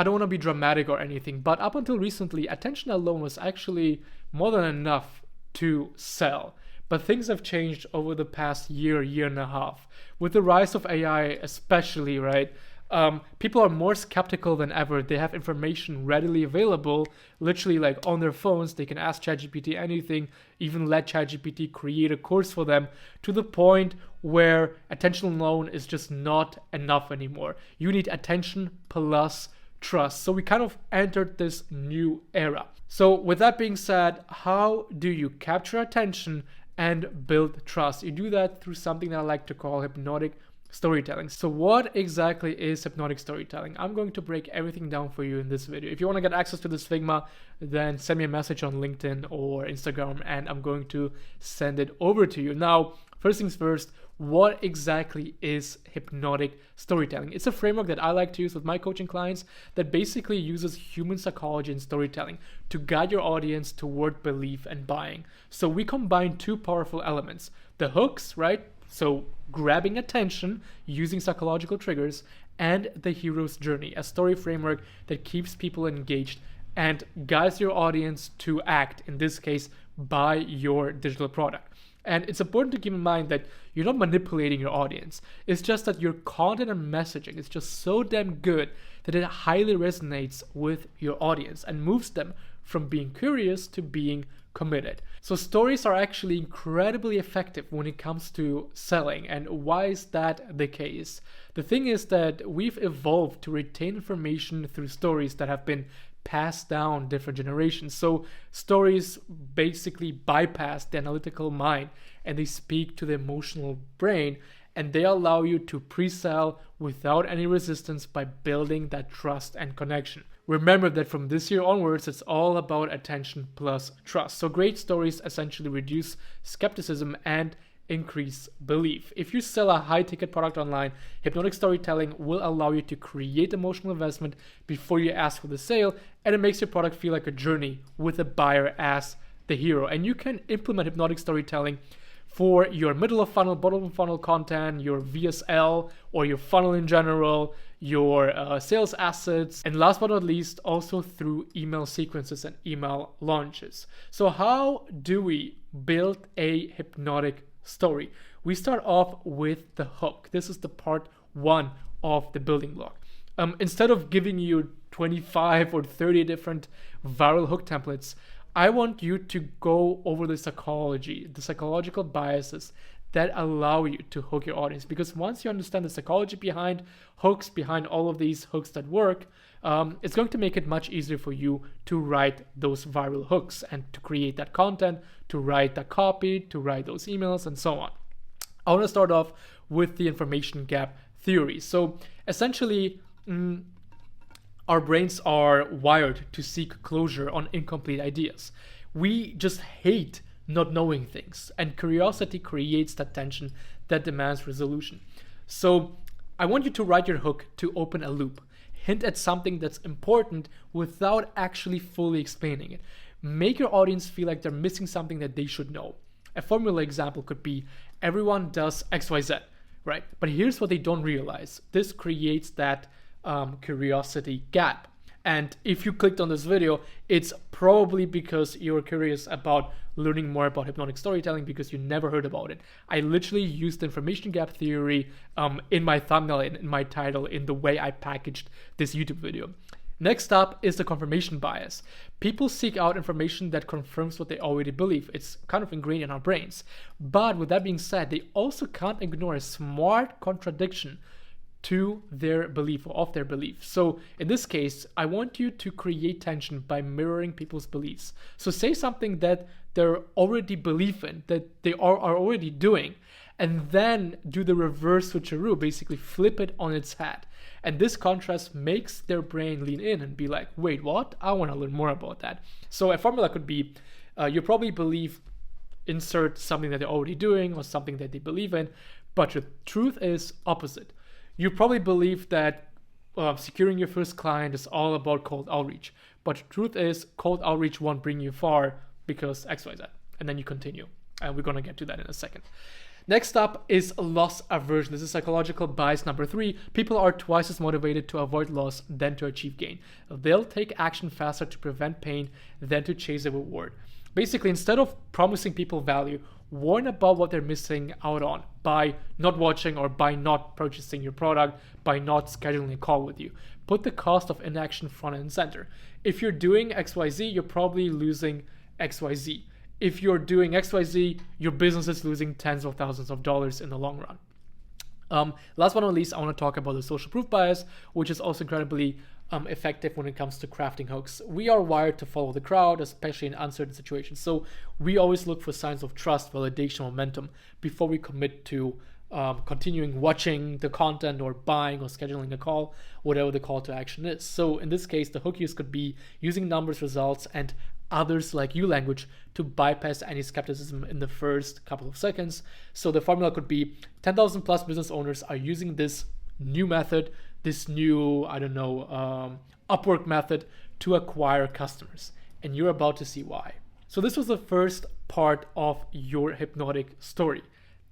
I don't want to be dramatic or anything, but up until recently, attention alone was actually more than enough to sell. But things have changed over the past year and a half. With the rise of AI especially, right? People are more skeptical than ever. They have information readily available, literally like on their phones. They can ask ChatGPT anything, even let ChatGPT create a course for them, to the point where attention alone is just not enough anymore. You need attention plus trust. So we kind of entered this new era. So with that being said, how do you capture attention and build trust? You do that through something that I like to call hypnotic storytelling. So what exactly is hypnotic storytelling? I'm going to break everything down for you in this video. If you want to get access to this Figma, then send me a message on LinkedIn or Instagram and I'm going to send it over to you. Now, first things first, what exactly is hypnotic storytelling? It's a framework that I like to use with my coaching clients that basically uses human psychology and storytelling to guide your audience toward belief and buying. So we combine two powerful elements: the hooks, right? So grabbing attention using psychological triggers, and the hero's journey, a story framework that keeps people engaged and guides your audience to act, in this case, buy your digital product. And it's important to keep in mind that you're not manipulating your audience. It's just that your content and messaging is just so damn good that it highly resonates with your audience and moves them from being curious to being committed. So stories are actually incredibly effective when it comes to selling. And why is that the case? The thing is that we've evolved to retain information through stories that have been passed down different generations. So stories basically bypass the analytical mind and they speak to the emotional brain, and they allow you to pre-sell without any resistance by building that trust and connection. Remember that from this year onwards, it's all about attention plus trust. So great stories essentially reduce skepticism and increase belief. If you sell a high-ticket product online, hypnotic storytelling will allow you to create emotional investment before you ask for the sale, and it makes your product feel like a journey with the buyer as the hero. And you can implement hypnotic storytelling for your middle of funnel, bottom of funnel content, your VSL, or your funnel in general, your sales assets, and last but not least, also through email sequences and email launches. So how do we build a hypnotic story? We start off with the hook. This is the part one of the building block. Instead of giving you 25 or 30 different viral hook templates, I want you to go over the psychology, the psychological biases that allow you to hook your audience. Because once you understand the psychology behind hooks, behind all of these hooks that work, it's going to make it much easier for you to write those viral hooks and to create that content, to write that copy, to write those emails, and so on. I want to start off with the information gap theory. So essentially, our brains are wired to seek closure on incomplete ideas. We just hate not knowing things, and curiosity creates that tension that demands resolution. So I want you to write your hook to open a loop. Hint at something that's important without actually fully explaining it. Make your audience feel like they're missing something that they should know. A formula example could be, everyone does XYZ, right? But here's what they don't realize. This creates that curiosity gap. And if you clicked on this video, it's probably because you're curious about learning more about hypnotic storytelling because you never heard about it. I literally used the information gap theory in my thumbnail, in my title, in the way I packaged this YouTube video. Next up is the confirmation bias. People seek out information that confirms what they already believe. It's kind of ingrained in our brains. But with that being said, they also can't ignore a smart contradiction to their belief or of their belief. So in this case, I want you to create tension by mirroring people's beliefs. So say something that they're already believe in, that they are already doing, and then do the reverse switcheroo, basically flip it on its head. And this contrast makes their brain lean in and be like, wait, what? I want to learn more about that. So a formula could be, you probably believe, insert something that they're already doing or something that they believe in, but the truth is opposite. You probably believe that securing your first client is all about cold outreach. But the truth is, cold outreach won't bring you far because XYZ. And then you continue. And we're going to get to that in a second. Next up is loss aversion. This is psychological bias number 3. People are twice as motivated to avoid loss than to achieve gain. They'll take action faster to prevent pain than to chase a reward. Basically, instead of promising people value, warn about what they're missing out on by not watching or by not purchasing your product, by not scheduling a call with you. Put the cost of inaction front and center. If you're doing XYZ, you're probably losing XYZ. If you're doing XYZ, your business is losing tens of thousands of dollars in the long run. Last but not least, I want to talk about the social proof bias, which is also incredibly effective when it comes to crafting hooks. We are wired to follow the crowd, especially in uncertain situations. So we always look for signs of trust, validation, momentum before we commit to continuing watching the content or buying or scheduling a call, whatever the call to action is. So in this case, the hook use could be using numbers, results, and others like you language to bypass any skepticism in the first couple of seconds. So the formula could be 10,000 plus business owners are using this new method, this new, Upwork method to acquire customers. And you're about to see why. So this was the first part of your hypnotic story,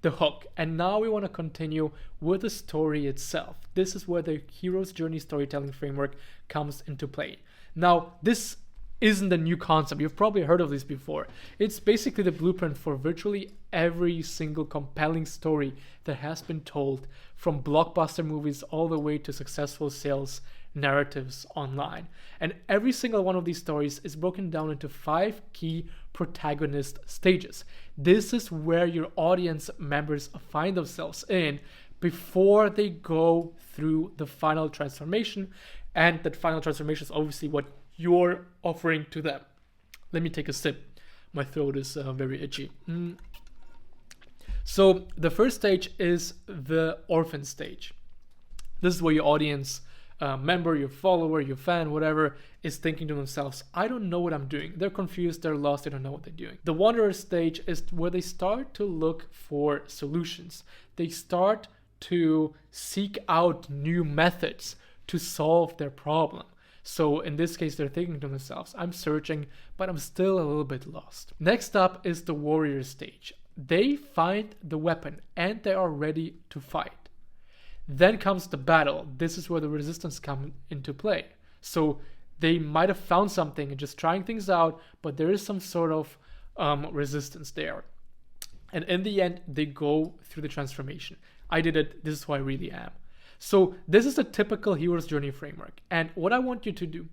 the hook. And now we want to continue with the story itself. This is where the hero's journey storytelling framework comes into play. Now, this isn't a new concept. You've probably heard of this before. It's basically the blueprint for virtually every single compelling story that has been told, from blockbuster movies all the way to successful sales narratives online. And every single one of these stories is broken down into 5 key protagonist stages. This is where your audience members find themselves in before they go through the final transformation. And that final transformation is obviously what you're offering to them. Let me take a sip. My throat is very itchy. So the first stage is the orphan stage. This is where your audience member, your follower, your fan, whatever, is thinking to themselves, I don't know what I'm doing. They're confused, they're lost, they don't know what they're doing. The wanderer stage is where they start to look for solutions. They start to seek out new methods to solve their problem. So in this case, they're thinking to themselves, I'm searching, but I'm still a little bit lost. Next up is the warrior stage. They find the weapon and they are ready to fight. Then comes the battle. This is where the resistance comes into play. So they might have found something and just trying things out, but there is some sort of resistance there. And in the end, they go through the transformation. I did it. This is who I really am. So this is a typical hero's journey framework. And what I want you to do,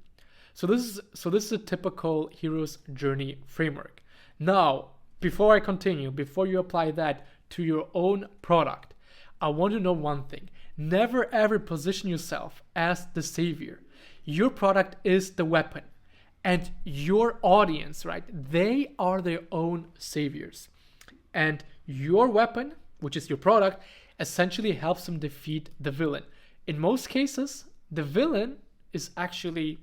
so this is a typical hero's journey framework. Now, before I continue, before you apply that to your own product, I want to know one thing. Never ever position yourself as the savior. Your product is the weapon. And your audience, right? They are their own saviors. And your weapon, which is your product, essentially helps them defeat the villain. In most cases, the villain is actually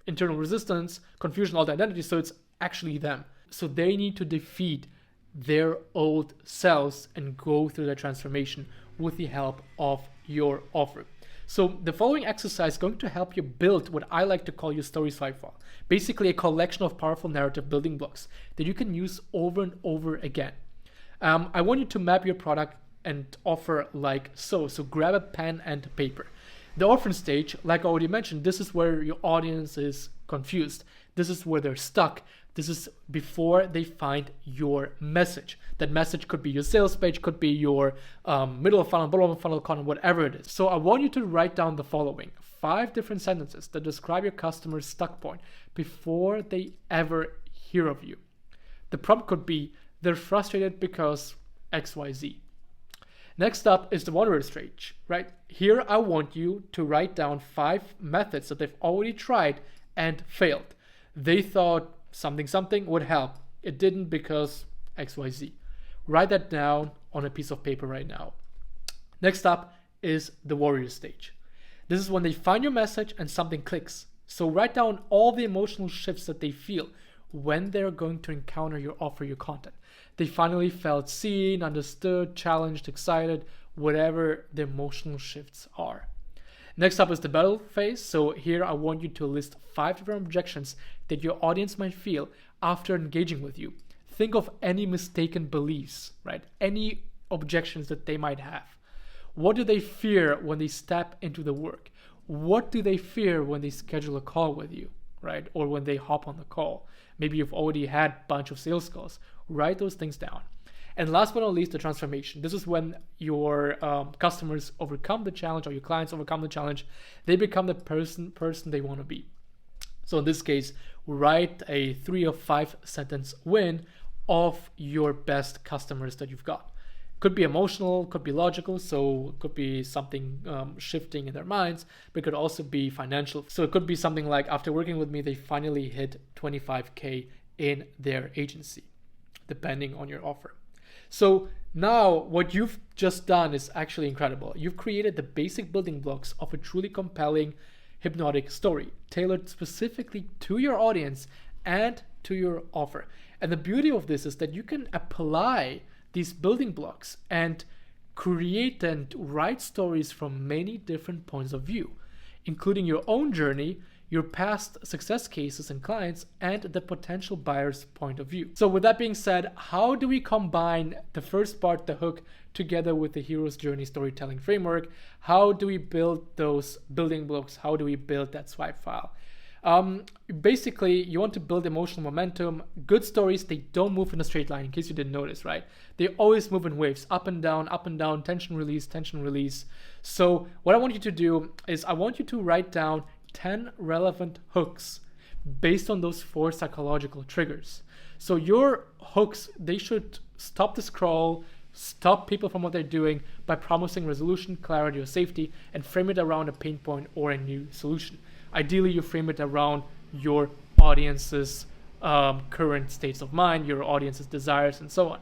internal resistance, confusion, alternate identity, so it's actually them. So they need to defeat their old selves and go through their transformation with the help of your offer. So the following exercise is going to help you build what I like to call your story slide file. Basically a collection of powerful narrative building blocks that you can use over and over again. I want you to map your product and offer like so. So grab a pen and paper. The orphan stage, like I already mentioned, this is where your audience is confused. This is where they're stuck. This is before they find your message. That message could be your sales page, could be your middle of funnel, bottom of funnel content, whatever it is. So I want you to write down the following 5 different sentences that describe your customer's stuck point before they ever hear of you. The prompt could be, they're frustrated because XYZ. Next up is the wanderer stage, right? Here I want you to write down 5 methods that they've already tried and failed. They thought something would help. It didn't because XYZ. Write that down on a piece of paper right now. Next up is the warrior stage. This is when they find your message and something clicks. So write down all the emotional shifts that they feel when they're going to encounter your offer, your content. They finally felt seen, understood, challenged, excited, whatever the emotional shifts are. Next up is the battle phase. So here I want you to list 5 different objections that your audience might feel after engaging with you. Think of any mistaken beliefs, right? Any objections that they might have? What do they fear when they step into the work? What do they fear when they schedule a call with you, right? Or when they hop on the call? Maybe you've already had a bunch of sales calls. Write those things down. And last but not least, the transformation. This is when your customers overcome the challenge, or your clients overcome the challenge. They become the person they want to be. So in this case, write a 3 or 5 sentence win of your best customers that you've got. Could be emotional, could be logical, so it could be something shifting in their minds, but it could also be financial. So it could be something like, after working with me, they finally hit 25K in their agency, depending on your offer. So now what you've just done is actually incredible. You've created the basic building blocks of a truly compelling hypnotic story, tailored specifically to your audience and to your offer. And the beauty of this is that you can apply these building blocks and create and write stories from many different points of view, including your own journey, your past success cases and clients, and the potential buyer's point of view. So with that being said, how do we combine the first part, the hook, together with the hero's journey storytelling framework? How do we build those building blocks? How do we build that swipe file? Basically, you want to build emotional momentum. Good stories, they don't move in a straight line, in case you didn't notice, right? They always move in waves, up and down, tension, release. So what I want you to do is I want you to write down 10 relevant hooks based on those 4 psychological triggers. So your hooks, they should stop the scroll, stop people from what they're doing by promising resolution, clarity, or safety, and frame it around a pain point or a new solution. Ideally, you frame it around your audience's current states of mind, your audience's desires, and so on.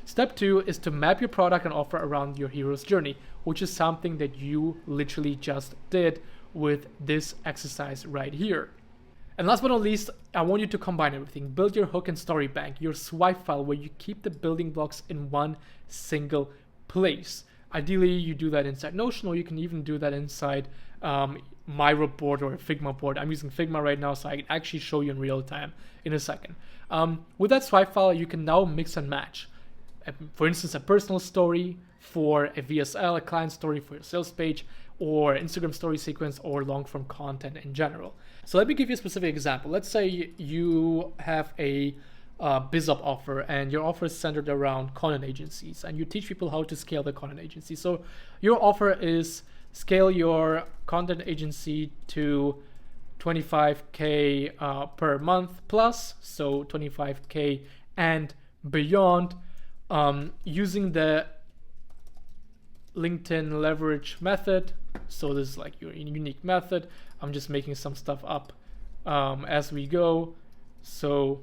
Step 2 is to map your product and offer around your hero's journey, which is something that you literally just did with this exercise right here. And last but not least, I want you to combine everything. Build your hook and story bank, your swipe file, where you keep the building blocks in one single place. Ideally, you do that inside Notion, or you can even do that inside Miro board or a Figma board. I'm using Figma right now, so I can actually show you in real time in a second. With that swipe file, you can now mix and match. For instance, a personal story for a VSL, a client story for your sales page, or Instagram story sequence, or long-form content in general. So let me give you a specific example. Let's say you have a BizUp offer, and your offer is centered around content agencies, and you teach people how to scale the content agency. So your offer is scale your content agency to 25K per month plus, so 25K and beyond, using the LinkedIn leverage method. So this is like your unique method. I'm just making some stuff up as we go. So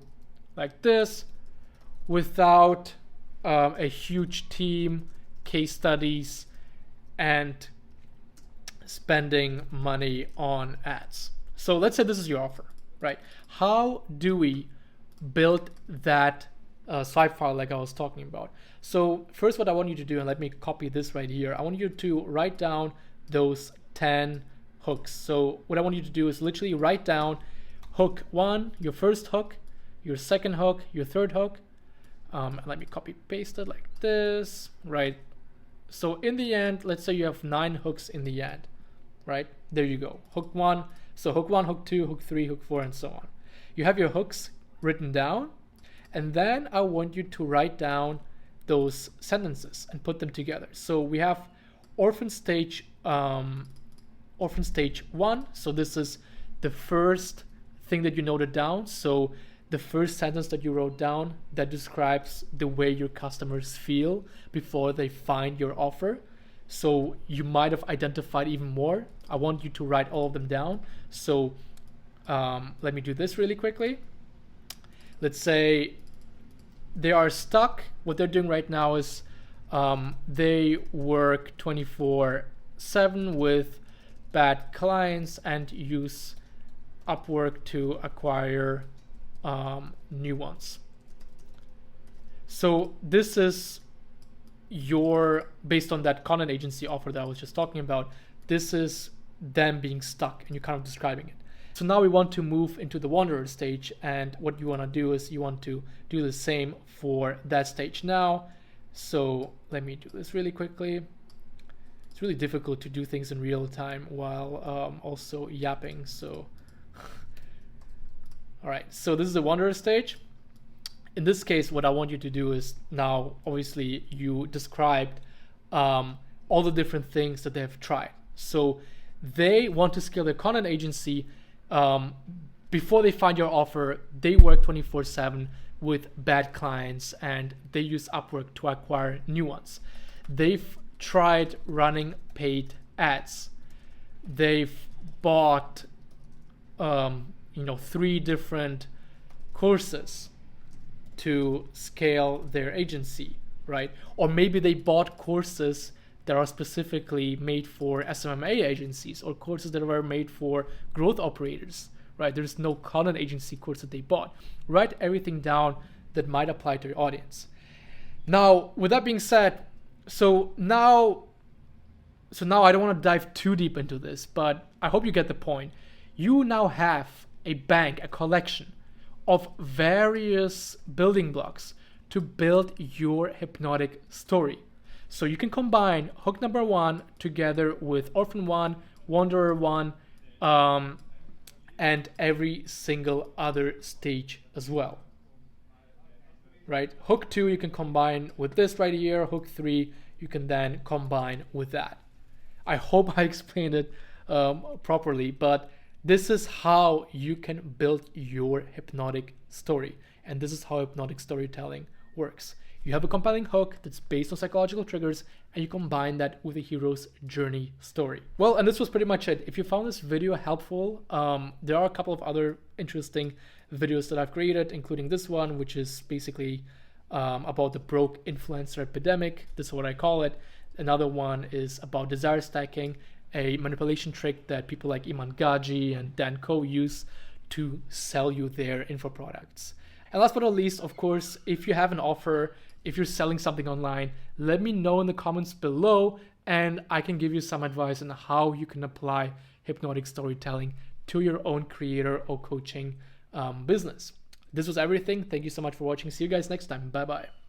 like this, without a huge team, case studies, and spending money on ads. So let's say this is your offer, right? How do we build that swipe file like I was talking about? So first, what I want you to do, and let me copy this right here, I want you to write down those 10 hooks. So what I want you to do is literally write down hook 1, your first hook, your second hook, your third hook. And let me copy paste it like this, right? So in the end, let's say you have 9 hooks in the end, right? There you go. Hook 1. So hook 1, hook 2, hook 3, hook 4, and so on. You have your hooks written down, and then I want you to write down those sentences and put them together. So we have orphan stage 1. So this is the first thing that you noted down. So the first sentence that you wrote down that describes the way your customers feel before they find your offer. So you might have identified even more. I want you to write all of them down. So let me do this really quickly. Let's say they are stuck. What they're doing right now is they work 24/7 with bad clients and use Upwork to acquire new ones. So this is your, based on that content agency offer that I was just talking about, this is them being stuck and you're kind of describing it. So now we want to move into the wanderer stage, and what you want to do is you want to do the same for that stage. Now So let me do this really quickly. It's really difficult to do things in real time while also yapping. So, all right, so this is the Wanderer stage. In this case, what I want you to do is now, obviously, you described all the different things that they have tried. So they want to scale their content agency. Before they find your offer, they work 24/7 with bad clients and they use Upwork to acquire new ones. They've tried running paid ads. They've bought 3 different courses to scale their agency, right? Or maybe they bought courses that are specifically made for SMMA agencies or courses that were made for growth operators, right? There's no content agency course that they bought. Write everything down that might apply to your audience. Now, with that being said, so now I don't want to dive too deep into this, but I hope you get the point. You now have a bank, a collection of various building blocks to build your hypnotic story. So you can combine hook number 1 together with Orphan 1, Wanderer 1, and every single other stage as well. Right? Hook 2 you can combine with this right here. Hook 3 you can then combine with that. I hope I explained it properly, but this is how you can build your hypnotic story. And this is how hypnotic storytelling works. You have a compelling hook that's based on psychological triggers, and you combine that with a hero's journey story. Well, and this was pretty much it. If you found this video helpful, there are a couple of other interesting videos that I've created, including this one, which is basically about the broke influencer epidemic. This is what I call it. Another one is about desire stacking, a manipulation trick that people like Iman Gaji and Dan Koh use to sell you their info products. And last but not least, of course, if you have an offer, if you're selling something online, let me know in the comments below and I can give you some advice on how you can apply hypnotic storytelling to your own creator or coaching business. This was everything. Thank you so much for watching. See you guys next time. Bye-bye.